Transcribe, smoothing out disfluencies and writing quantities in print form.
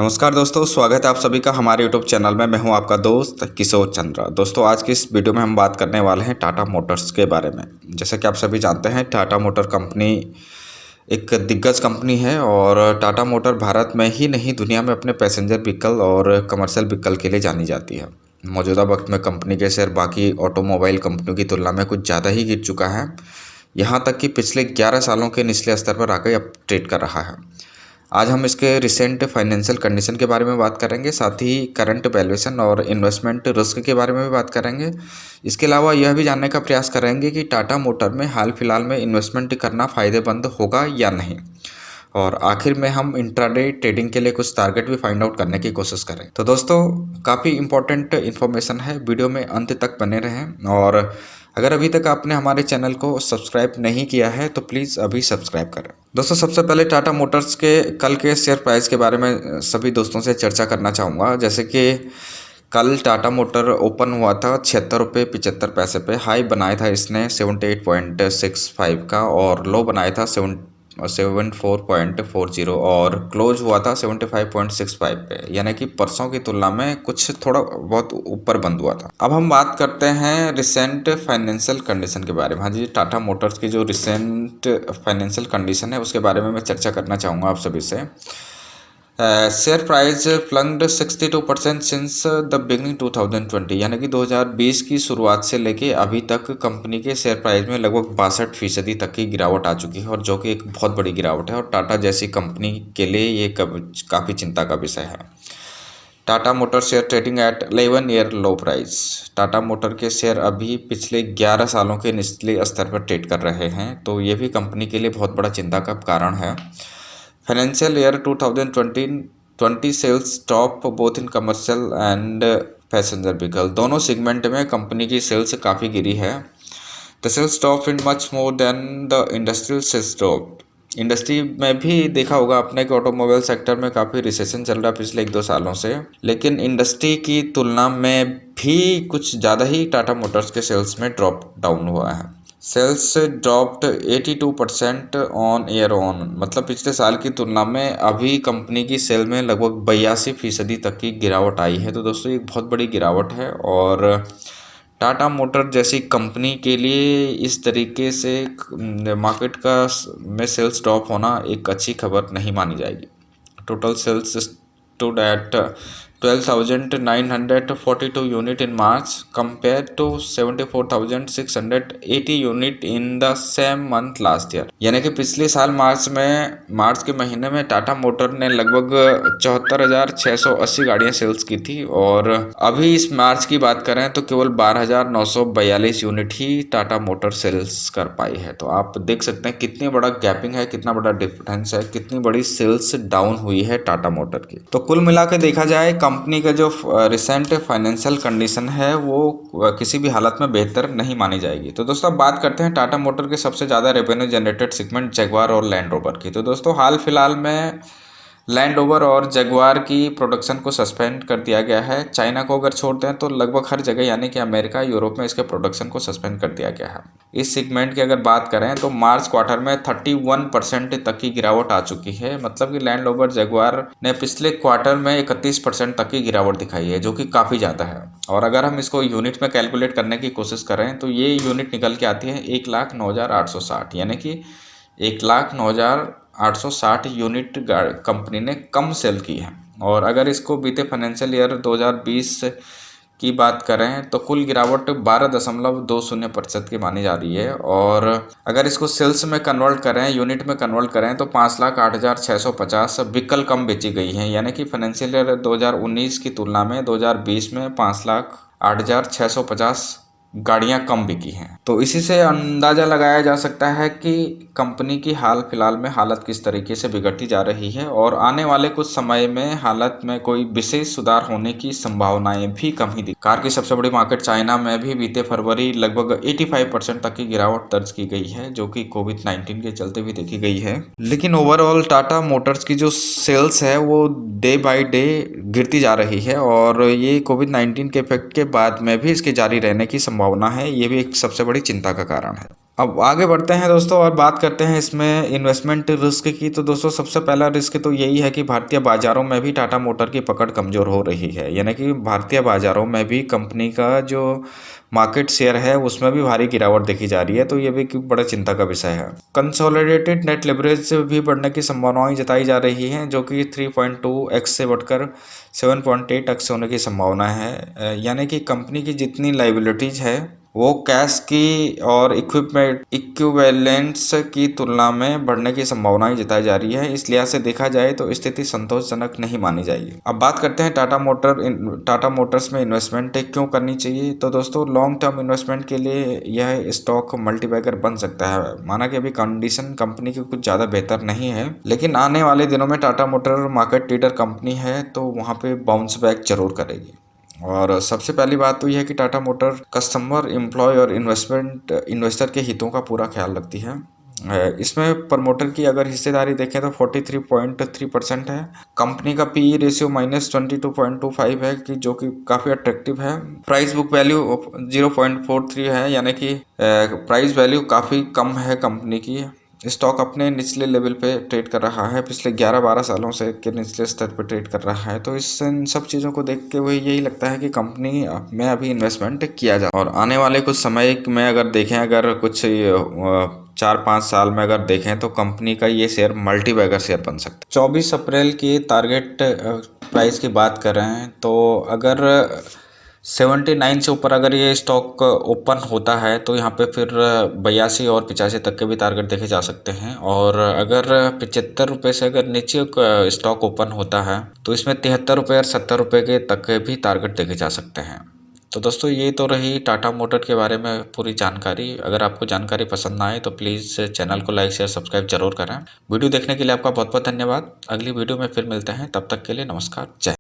नमस्कार दोस्तों, स्वागत है आप सभी का हमारे यूट्यूब चैनल में। मैं हूं आपका दोस्त किशोर चंद्रा। दोस्तों, आज की इस वीडियो में हम बात करने वाले हैं टाटा मोटर्स के बारे में। जैसे कि आप सभी जानते हैं, टाटा मोटर कंपनी एक दिग्गज कंपनी है और टाटा मोटर भारत में ही नहीं दुनिया में अपने पैसेंजर व्हीकल और कमर्शियल व्हीकल के लिए जानी जाती है। मौजूदा वक्त में कंपनी के शेयर बाकी ऑटोमोबाइल कंपनियों की तुलना में कुछ ज़्यादा ही गिर चुका है, यहाँ तक कि पिछले 11 सालों के निचले स्तर पर आकर अब ट्रेड कर रहा है। आज हम इसके रिसेंट फाइनेंशियल कंडीशन के बारे में बात करेंगे, साथ ही करंट वैल्यूएशन और इन्वेस्टमेंट रिस्क के बारे में भी बात करेंगे। इसके अलावा यह भी जानने का प्रयास करेंगे कि टाटा मोटर में हाल फिलहाल में इन्वेस्टमेंट करना फ़ायदेमंद होगा या नहीं। और आखिर में हम इंट्राडे ट्रेडिंग के लिए कुछ टारगेट भी फाइंड आउट करने की कोशिश करें। तो दोस्तों, काफ़ी इंपॉर्टेंट इन्फॉर्मेशन है, वीडियो में अंत तक बने रहें। और अगर अभी तक आपने हमारे चैनल को सब्सक्राइब नहीं किया है तो प्लीज़ अभी सब्सक्राइब करें। दोस्तों, सबसे पहले टाटा मोटर्स के कल के शेयर प्राइस के बारे में सभी दोस्तों से चर्चा करना चाहूँगा। जैसे कि कल टाटा मोटर ओपन हुआ था 76 रुपये 75 पैसे पे। हाई बनाया था इसने 78.65 का और लो बनाया था 74.40 और क्लोज हुआ था 75.65 पे, यानी कि परसों की तुलना में कुछ थोड़ा बहुत ऊपर बंद हुआ था। अब हम बात करते हैं रिसेंट फाइनेंशियल कंडीशन के बारे में। हाँ जी, टाटा मोटर्स की जो रिसेंट फाइनेंशियल कंडीशन है उसके बारे में मैं चर्चा करना चाहूँगा आप सभी से। Share price plunged 62% since the beginning 2020, यानी कि 2020 की शुरुआत से लेके अभी तक कंपनी के शेयर प्राइस में लगभग 62% तक की गिरावट आ चुकी है, और जो कि एक बहुत बड़ी गिरावट है और टाटा जैसी कंपनी के लिए ये काफ़ी चिंता का विषय है। Tata motor share trading at 11 year low price. Tata motor के शेयर अभी पिछले 11 सालों के निचले स्तर पर ट्रेड कर रहे हैं, तो ये भी कंपनी के लिए बहुत बड़ा चिंता का कारण है। Financial year 2020 sales drop both in commercial and passenger vehicle. दोनों सेगमेंट में कंपनी की सेल्स काफ़ी गिरी है। The sales drop in much more than the industrial sales drop. Industry में भी देखा होगा आपने कि ऑटोमोबाइल सेक्टर में काफ़ी रिसेशन चल रहा है पिछले 1-2 सालों से, लेकिन इंडस्ट्री की तुलना में भी कुछ ज़्यादा ही टाटा मोटर्स के सेल्स में ड्रॉप डाउन हुआ है। Sales dropped 82% on year on, मतलब पिछले साल की तुलना में अभी कंपनी की सेल में लगभग 82% तक की गिरावट आई है। तो दोस्तों, ये बहुत बड़ी गिरावट है और टाटा मोटर जैसी कंपनी के लिए इस तरीके से मार्केट का में सेल्स ड्रॉप होना एक अच्छी खबर नहीं मानी जाएगी। Total sales stood at 12,942 unit in March compare to 74,680 unit in the same month last year, यानी कि पिछले साल मार्च के महीने में टाटा मोटर ने लगभग 74,680 गाड़ियां सेल्स की थी, और अभी इस मार्च की बात करें तो केवल 12,942 यूनिट ही टाटा मोटर सेल्स कर पाई है। तो आप देख सकते हैं कितनी बड़ा गैपिंग है, कितना बड़ा डिफरेंस है, कितनी बड़ी सेल्स डाउन हुई है टाटा मोटर की। तो कुल मिला के देखा जाए, कंपनी का जो रिसेंट फाइनेंशियल कंडीशन है वो किसी भी हालत में बेहतर नहीं मानी जाएगी। तो दोस्तों, अब बात करते हैं टाटा मोटर के सबसे ज़्यादा रेवेन्यू जनरेटेड सेगमेंट जगुआर और लैंड रोवर की। तो दोस्तों, हाल फिलहाल में लैंड रोवर और जगुआर की प्रोडक्शन को सस्पेंड कर दिया गया है। चाइना को अगर छोड़ते हैं तो लगभग हर जगह, यानी कि अमेरिका, यूरोप में इसके प्रोडक्शन को सस्पेंड कर दिया गया है। इस सेगमेंट की अगर बात करें तो मार्च क्वार्टर में 31% तक की गिरावट आ चुकी है, मतलब कि लैंड रोवर जगुआर ने पिछले क्वार्टर में 31% तक की गिरावट दिखाई है, जो कि काफ़ी ज़्यादा है। और अगर हम इसको यूनिट में कैलकुलेट करने की कोशिश करें तो ये यूनिट निकल के आती है 1,09,860, यानी कि 1,09,860 यूनिट कंपनी ने कम सेल की है। और अगर इसको बीते फाइनेंशियल ईयर 2020 की बात करें तो कुल गिरावट 12.20% की मानी जा रही है। और अगर इसको सेल्स में कन्वर्ट करें, यूनिट में कन्वर्ट करें तो 5,08,650 व्हीकल कम बेची गई हैं, यानी कि फाइनेंशियल ईयर 2019 की तुलना में 2020 में 5,08,650 गाड़ियां कम बिकी हैं। तो इसी से अंदाज़ा लगाया जा सकता है कि कंपनी की हाल फिलहाल में हालत किस तरीके से बिगड़ती जा रही है, और आने वाले कुछ समय में हालत में कोई विशेष सुधार होने की संभावनाएं भी कम ही दिख। कार की सबसे बड़ी मार्केट चाइना में भी बीते फरवरी लगभग 85% तक की गिरावट दर्ज की गई है, जो कि कोविड-19 के चलते भी देखी गई है। लेकिन ओवरऑल टाटा मोटर्स की जो सेल्स है वो डे बाई डे गिरती जा रही है, और ये कोविड-19 के इफेक्ट के बाद में भी इसके जारी रहने की संभावना है। ये भी एक सबसे बड़ी चिंता का कारण है। अब आगे बढ़ते हैं दोस्तों और बात करते हैं इसमें इन्वेस्टमेंट रिस्क की। तो दोस्तों सबसे पहला रिस्क तो यही है कि भारतीय बाजारों में भी टाटा मोटर की पकड़ कमज़ोर हो रही है, यानी कि भारतीय बाजारों में भी कंपनी का जो मार्केट शेयर है उसमें भी भारी गिरावट देखी जा रही है। तो ये भी एक बड़ा चिंता का विषय है। कंसोलिडेटेड नेट लिवरेज भी बढ़ने की संभावनाएं जताई जा रही हैं, जो कि 3.2x से बढ़कर 7.8x होने की संभावना है। यानी कि कंपनी की जितनी लाइबिलिटीज है वो कैश की और इक्विवेलेंट्स की तुलना में बढ़ने की संभावनाएं जताई जा रही है। इस लिहाज से देखा जाए तो स्थिति संतोषजनक नहीं मानी जाएगी। अब बात करते हैं टाटा मोटर्स में इन्वेस्टमेंट क्यों करनी चाहिए। तो दोस्तों लॉन्ग टर्म इन्वेस्टमेंट के लिए यह स्टॉक मल्टीबैगर बन सकता है। माना कि अभी कंडीशन कंपनी की कुछ ज़्यादा बेहतर नहीं है, लेकिन आने वाले दिनों में Tata motor market leader company है तो वहाँ पे बाउंस बैक जरूर करेगी। और सबसे पहली बात तो यह है कि टाटा मोटर कस्टमर, एम्प्लॉय और इन्वेस्टर के हितों का पूरा ख्याल रखती है। इसमें प्रमोटर की अगर हिस्सेदारी देखें तो 43.3% है। कंपनी का पीई रेशियो -22.25 है कि जो कि काफ़ी अट्रैक्टिव है। प्राइस बुक वैल्यू 0.43 है, यानी कि प्राइस वैल्यू काफ़ी कम है कंपनी की। स्टॉक अपने निचले लेवल पे ट्रेड कर रहा है, पिछले 11-12 सालों से के निचले स्तर पर ट्रेड कर रहा है। तो इन सब चीज़ों को देख के हुए यही लगता है कि कंपनी में अभी इन्वेस्टमेंट किया जा। और आने वाले कुछ समय में अगर देखें, अगर कुछ 4-5 साल में अगर देखें तो कंपनी का ये शेयर मल्टी बैगर शेयर बन सकता है। 24 अप्रैल की टारगेट प्राइस की बात कर रहे हैं तो अगर 79 से ऊपर अगर ये स्टॉक ओपन होता है तो यहाँ पे फिर 82 और 85 तक के भी टारगेट देखे जा सकते हैं। और अगर 75 रुपये से अगर नीचे स्टॉक ओपन होता है तो इसमें 73 रुपये और 70 रुपये के तक के भी टारगेट देखे जा सकते हैं। तो दोस्तों ये तो रही टाटा मोटर के बारे में पूरी जानकारी। अगर आपको जानकारी पसंद आए तो प्लीज़ चैनल को लाइक शेयर सब्सक्राइब जरूर करें। वीडियो देखने के लिए आपका बहुत बहुत धन्यवाद। अगली वीडियो में फिर मिलते हैं, तब तक के लिए नमस्कार, जय।